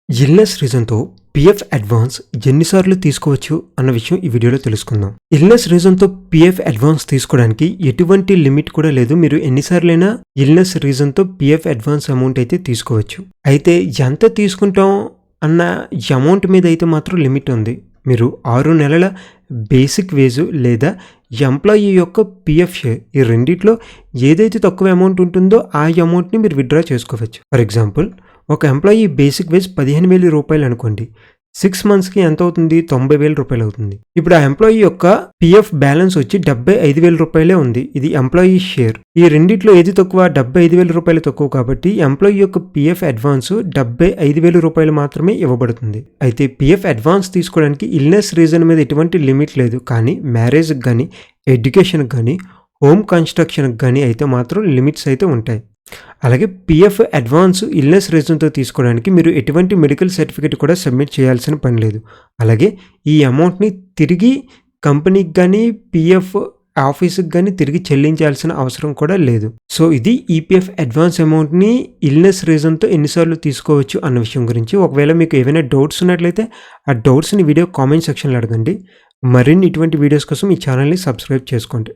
Illness రీజన్‌తో PF advance ఎన్నిసార్లు తీసుకోవచ్చు అన్న విషయం ఈ వీడియోలో తెలుసుకుందాం. ఇల్నెస్ రీజన్‌తో పీఎఫ్ అడ్వాన్స్ తీసుకోవడానికి ఎటువంటి లిమిట్ కూడా లేదు. మీరు ఎన్నిసార్లైనా ఇల్నెస్ రీజన్‌తో పీఎఫ్ అడ్వాన్స్ అమౌంట్ అయితే తీసుకోవచ్చు. అయితే ఎంత తీసుకుంటాం అన్న అమౌంట్ మీద అయితే మాత్రం లిమిట్ ఉంది. మీరు 6 నెలల బేసిక్ వేజ్ లేదా ఎంప్లాయీ యొక్క పీఎఫ్ షేర్ ఈ రెండిట్లో ఏదైతే తక్కువ అమౌంట్ ఉంటుందో ఆ అమౌంట్‌ని మీరు విత్‌డ్రా చేసుకోవచ్చు. ఫర్ ఎగ్జాంపుల్ ఒక ఎంప్లాయీ బేసిక్ వేజ్ 15,000 రూపాయలు అనుకోండి. 6 మంత్స్‌కి ఎంత అవుతుంది? 90,000 రూపాయలు అవుతుంది. ఇప్పుడు ఆ ఎంప్లాయీ యొక్క పీఎఫ్ బ్యాలెన్స్ వచ్చి 75,000 రూపాయలే ఉంది. ఇది ఎంప్లాయీ షేర్. ఈ రెండిట్లో ఏది తక్కువ? 75,000 రూపాయలు తక్కువ కాబట్టి ఎంప్లాయీ యొక్క పీఎఫ్ అడ్వాన్స్ 75,000 రూపాయలు మాత్రమే ఇవ్వబడుతుంది. అయితే పీఎఫ్ అడ్వాన్స్ తీసుకోవడానికి ఇల్నెస్ రీజన్ మీద ఎటువంటి లిమిట్ లేదు. కానీ మ్యారేజ్కి కానీ, ఎడ్యుకేషన్కి కానీ, హోమ్ కన్స్ట్రక్షన్కి కానీ అయితే మాత్రం లిమిట్స్ అయితే ఉంటాయి. అలాగే పీఎఫ్ అడ్వాన్స్ ఇల్నెస్ రీజన్‌తో తీసుకోవడానికి మీరు ఎటువంటి మెడికల్ సర్టిఫికేట్ కూడా సబ్మిట్ చేయాల్సిన పని లేదు. అలాగే ఈ అమౌంట్‌ని తిరిగి కంపెనీకి కానీ, పీఎఫ్ ఆఫీస్‌కి కానీ తిరిగి చెల్లించాల్సిన అవసరం కూడా లేదు. సో ఇది ఈపీఎఫ్ అడ్వాన్స్ అమౌంట్‌ని ఇల్నెస్ రీజన్‌తో ఎన్నిసార్లు తీసుకోవచ్చు అన్న విషయం గురించి. ఒకవేళ మీకు ఏవైనా డౌట్స్ ఉన్నట్లయితే ఆ డౌట్స్‌ని వీడియో కామెంట్ సెక్షన్‌లో అడగండి. మరిన్ని ఇటువంటి వీడియోస్ కోసం ఈ ఛానల్‌ని సబ్స్క్రైబ్ చేసుకోండి.